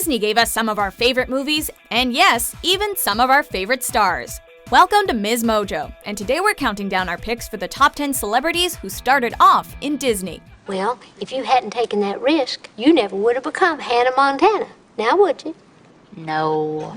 Disney gave us some of our favorite movies, and yes, even some of our favorite stars. Welcome to MsMojo, and today we're counting down our picks for the top 10 celebrities who started off in Disney. Well, if you hadn't taken that risk, you never would have become Hannah Montana. Now would you? No.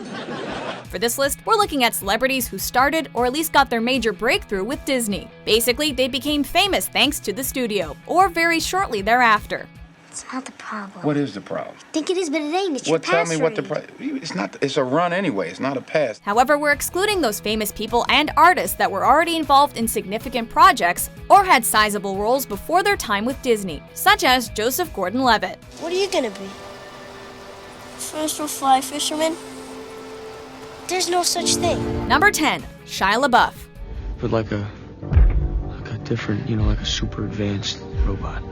For this list, we're looking at celebrities who started or at least got their major breakthrough with Disney. Basically, they became famous thanks to the studio, or very shortly thereafter. It's not the problem. What is the problem? I think it is, but it ain't. It's your pass Tell me what the rate. problem. It's not. It's a run anyway. It's not a pass. However, we're excluding those famous people and artists that were already involved in significant projects or had sizable roles before their time with Disney, such as Joseph Gordon-Levitt. What are you gonna be? First or fly fisherman? There's no such thing. Number 10, Shia LaBeouf. But like a different, like a super advanced robot.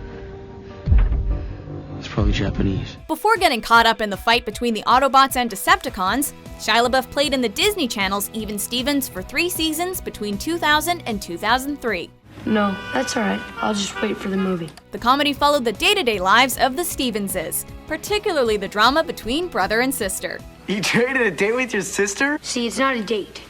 It's probably Japanese. Before getting caught up in the fight between the Autobots and Decepticons, Shia LaBeouf played in the Disney Channel's Even Stevens for 3 seasons between 2000 and 2003. No, that's all right. I'll just wait for the movie. The comedy followed the day-to-day lives of the Stevenses, particularly the drama between brother and sister. You traded a date with your sister? See, it's not a date.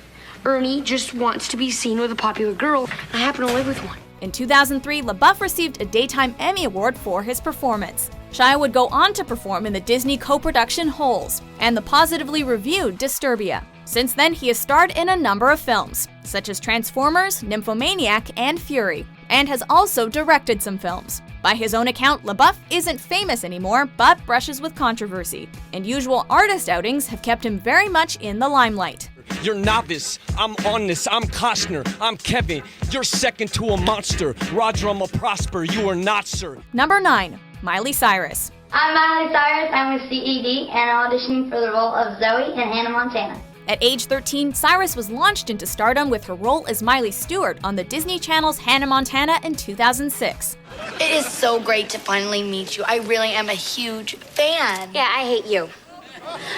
Ernie just wants to be seen with a popular girl. I happen to live with one. In 2003, LaBeouf received a Daytime Emmy Award for his performance. Shia would go on to perform in the Disney co-production Holes and the positively reviewed Disturbia. Since then, he has starred in a number of films, such as Transformers, Nymphomaniac, and Fury, and has also directed some films. By his own account, LaBeouf isn't famous anymore, but brushes with controversy, and usual artist outings have kept him very much in the limelight. You're novice, I'm honest, I'm Costner, I'm Kevin, you're second to a monster. Roger, I'm a prosper, you are not, sir. Number 9, Miley Cyrus. I'm Miley Cyrus, I'm with CED, and auditioning for the role of Zoe in Hannah Montana. At age 13, Cyrus was launched into stardom with her role as Miley Stewart on the Disney Channel's Hannah Montana in 2006. It is so great to finally meet you. I really am a huge fan. Yeah, I hate you.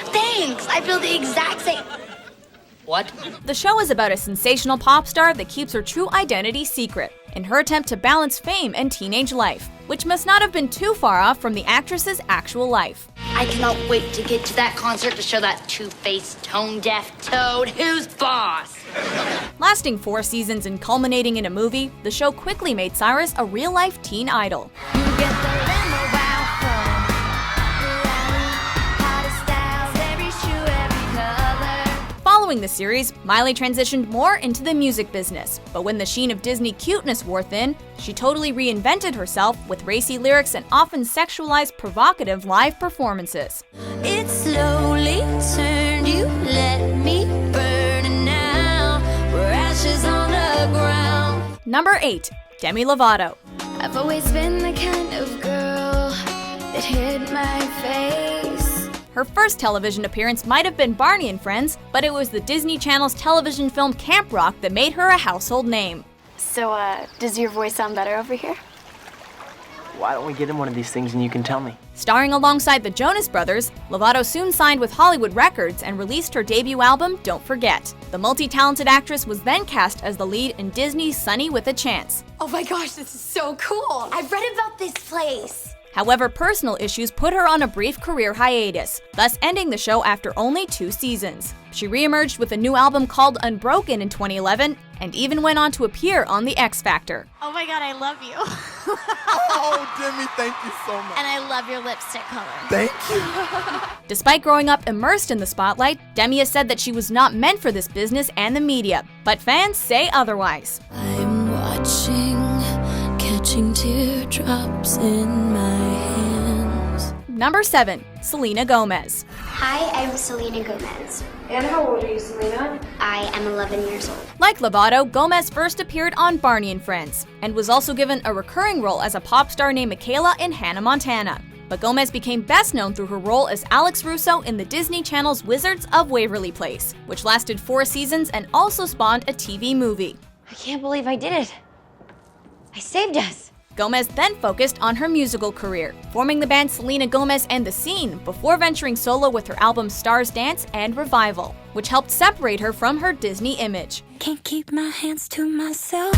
Thanks, I feel the exact same. What? The show is about a sensational pop star that keeps her true identity secret in her attempt to balance fame and teenage life, which must not have been too far off from the actress's actual life. I cannot wait to get to that concert to show that two-faced, tone-deaf toad who's boss. Lasting 4 seasons and culminating in a movie, the show quickly made Cyrus a real-life teen idol. Following the series, Miley transitioned more into the music business, but when the sheen of Disney cuteness wore thin, she totally reinvented herself with racy lyrics and often sexualized, provocative live performances. It slowly turned, you let me burn, and now we're ashes on the ground. Number 8, Demi Lovato. I've always been the kind of girl that hid my face. Her first television appearance might have been Barney and Friends, but it was the Disney Channel's television film Camp Rock that made her a household name. So, does your voice sound better over here? Why don't we get him one of these things and you can tell me? Starring alongside the Jonas Brothers, Lovato soon signed with Hollywood Records and released her debut album, Don't Forget. The multi-talented actress was then cast as the lead in Disney's Sunny with a Chance. Oh my gosh, this is so cool. I've read about this place. However, personal issues put her on a brief career hiatus, thus ending the show after only 2 seasons. She reemerged with a new album called Unbroken in 2011, and even went on to appear on The X Factor. Oh my god, I love you. Oh, Demi, thank you so much. And I love your lipstick color. Thank you. Despite growing up immersed in the spotlight, Demi has said that she was not meant for this business and the media, but fans say otherwise. I'm watching, catching teardrops in my hands. Number 7, Selena Gomez. Hi, I'm Selena Gomez. And how old are you, Selena? I am 11 years old. Like Lovato, Gomez first appeared on Barney and Friends, and was also given a recurring role as a pop star named Michaela in Hannah Montana. But Gomez became best known through her role as Alex Russo in the Disney Channel's Wizards of Waverly Place, which lasted 4 seasons and also spawned a TV movie. I can't believe I did it. I saved us. Gomez then focused on her musical career, forming the band Selena Gomez and The Scene before venturing solo with her albums Stars Dance and Revival, which helped separate her from her Disney image. Can't keep my hands to myself.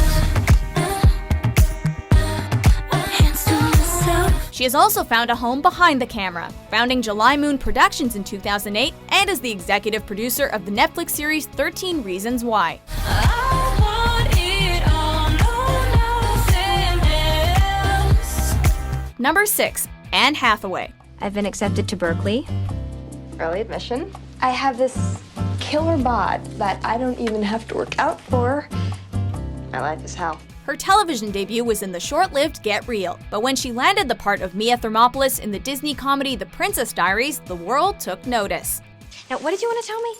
She has also found a home behind the camera, founding July Moon Productions in 2008 and is the executive producer of the Netflix series 13 Reasons Why. Number 6. Anne Hathaway. I've been accepted to Berkeley. Early admission. I have this killer bod that I don't even have to work out for. My life is hell. Her television debut was in the short-lived Get Real, but when she landed the part of Mia Thermopolis in the Disney comedy The Princess Diaries, the world took notice. Now, what did you want to tell me?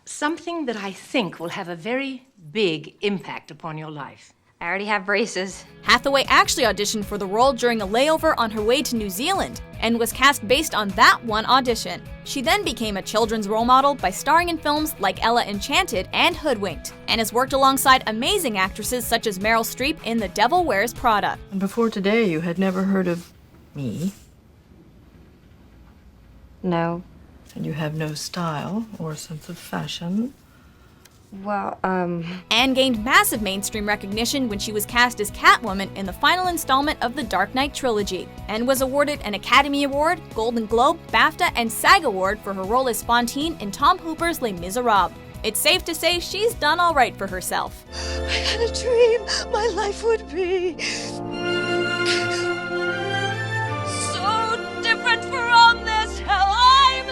Something that I think will have a very big impact upon your life. I already have braces. Hathaway actually auditioned for the role during a layover on her way to New Zealand and was cast based on that one audition. She then became a children's role model by starring in films like Ella Enchanted and Hoodwinked, and has worked alongside amazing actresses such as Meryl Streep in The Devil Wears Prada. And before today, you had never heard of me? No. And you have no style or sense of fashion? Well, Anne gained massive mainstream recognition when she was cast as Catwoman in the final installment of the Dark Knight trilogy, and was awarded an Academy Award, Golden Globe, BAFTA, and SAG Award for her role as Fantine in Tom Hooper's Les Miserables. It's safe to say she's done all right for herself. I had a dream my life would be so different from this hell I'm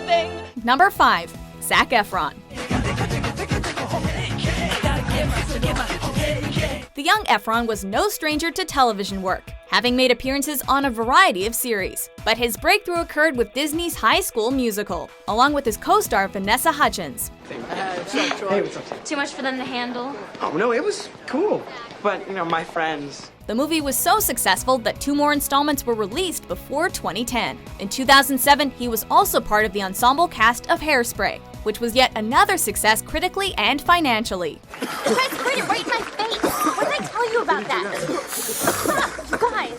living. Number 5. Zac Efron. The young Efron was no stranger to television work, having made appearances on a variety of series. But his breakthrough occurred with Disney's High School Musical, along with his co-star Vanessa Hudgens. Hey, what's up? Too much for them to handle. Oh, no, it was cool. But, my friends. The movie was so successful that 2 more installments were released before 2010. In 2007, he was also part of the ensemble cast of Hairspray, which was yet another success critically and financially. You guys put it right in my face. What did I tell you about that? You guys.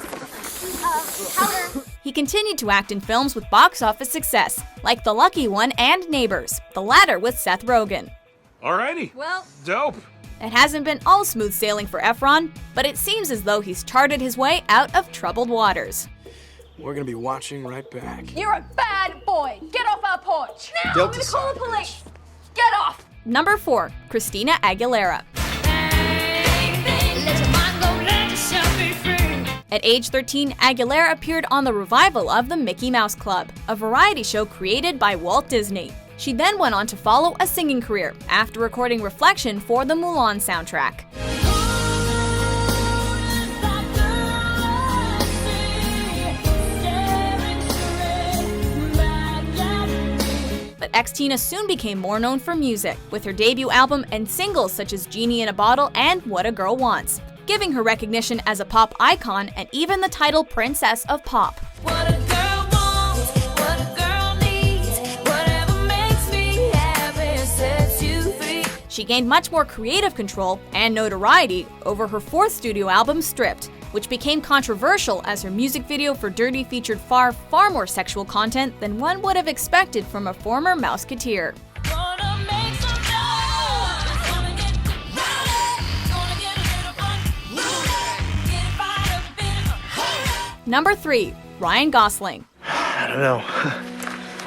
Powder. He continued to act in films with box office success, like The Lucky One and Neighbors, the latter with Seth Rogen. Alrighty. Well, dope. It hasn't been all smooth sailing for Efron, but it seems as though he's charted his way out of troubled waters. We're gonna be watching right back. You're a bad boy. Get off our porch. Now, Delta I'm gonna call the police. Get off. Number 4. Christina Aguilera. At age 13, Aguilera appeared on the revival of the Mickey Mouse Club, a variety show created by Walt Disney. She then went on to follow a singing career after recording Reflection for the Mulan soundtrack. But ex-Tina soon became more known for music, with her debut album and singles such as Genie in a Bottle and What a Girl Wants, giving her recognition as a pop icon and even the title Princess of Pop. What a girl wants, what a girl needs, whatever makes me happy sets you free. She gained much more creative control and notoriety over her 4th studio album, Stripped, which became controversial as her music video for Dirty featured far more sexual content than one would have expected from a former Mouseketeer. Number 3. Ryan Gosling. I don't know.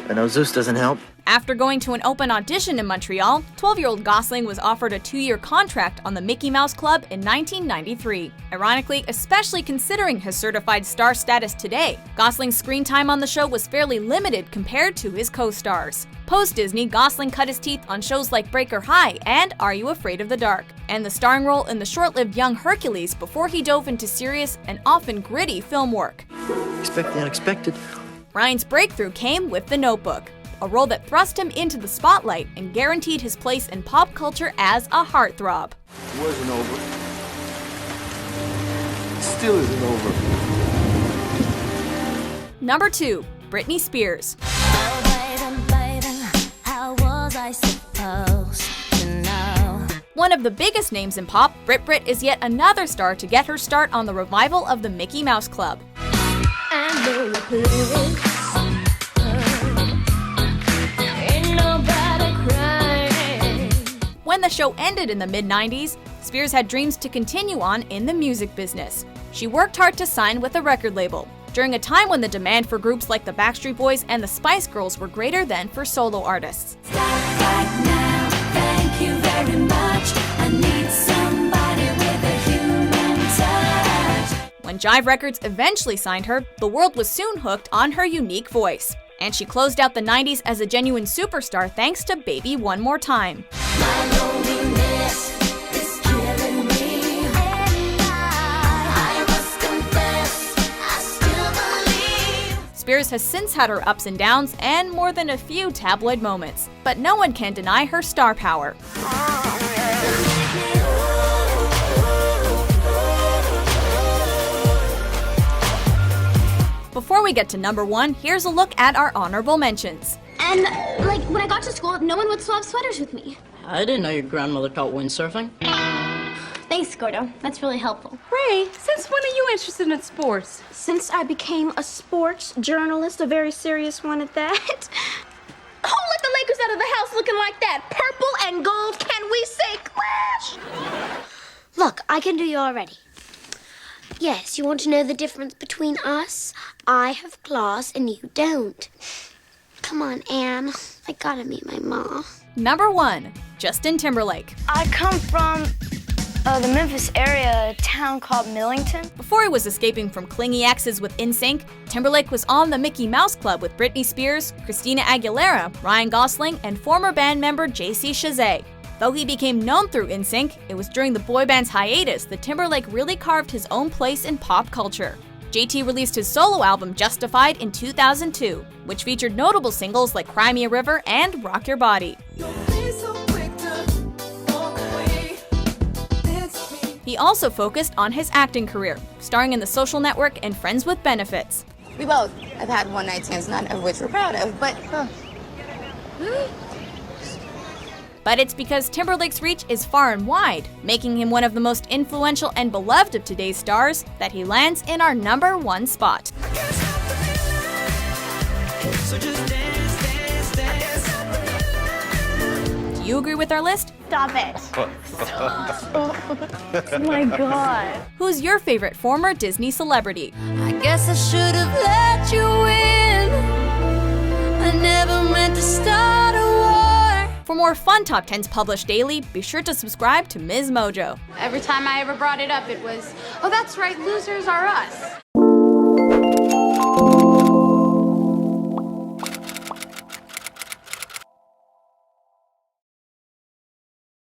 I know Zeus doesn't help. After going to an open audition in Montreal, 12-year-old Gosling was offered a 2-year contract on the Mickey Mouse Club in 1993. Ironically, especially considering his certified star status today, Gosling's screen time on the show was fairly limited compared to his co-stars. Post-Disney, Gosling cut his teeth on shows like Breaker High and Are You Afraid of the Dark, and the starring role in the short-lived Young Hercules before he dove into serious and often gritty film work. Expect the unexpected. Ryan's breakthrough came with The Notebook, a role that thrust him into the spotlight and guaranteed his place in pop culture as a heartthrob. It wasn't over. It still isn't over. Number 2. Britney Spears. One of the biggest names in pop, Brit is yet another star to get her start on the revival of the Mickey Mouse Club. When the show ended in the mid-90s, Spears had dreams to continue on in the music business. She worked hard to sign with a record label, during a time when the demand for groups like the Backstreet Boys and the Spice Girls were greater than for solo artists. Thank you very much. I need somebody with a human touch. When Jive Records eventually signed her, the world was soon hooked on her unique voice. And she closed out the 90s as a genuine superstar thanks to Baby One More Time. My loneliness is killing me. And I must confess, I still believe. Spears has since had her ups and downs and more than a few tabloid moments, but no one can deny her star power. Before we get to number 1, here's a look at our honorable mentions. And, like, when I got to school, no one would swap sweaters with me. I didn't know your grandmother taught windsurfing. Thanks, Gordo. That's really helpful. Ray, since when are you interested in sports? Since I became a sports journalist, a very serious one at that. Who let the Lakers out of the house looking like that? Purple and gold, can we say clash? Look, I can do you already. Yes, you want to know the difference between us? I have claws and you don't. Come on, Anne. I gotta meet my mom. Number 1, Justin Timberlake. I come from the Memphis area, a town called Millington. Before he was escaping from clingy exes with NSYNC, Timberlake was on the Mickey Mouse Club with Britney Spears, Christina Aguilera, Ryan Gosling, and former band member JC Chasez. Though he became known through NSYNC, it was during the boy band's hiatus that Timberlake really carved his own place in pop culture. JT released his solo album Justified in 2002, which featured notable singles like Cry Me a River and Rock Your Body. He also focused on his acting career, starring in The Social Network and Friends with Benefits. We both have had one-night stands, none of which we're proud of, but... But it's because Timberlake's reach is far and wide, making him one of the most influential and beloved of today's stars, that he lands in our number 1 spot. Do you agree with our list? Stop it. Oh my God. Who's your favorite former Disney celebrity? I guess I should have let you in. I never meant to start a war. For more fun Top 10s published daily, be sure to subscribe to MsMojo. Every time I ever brought it up, it was, oh, that's right, losers are us.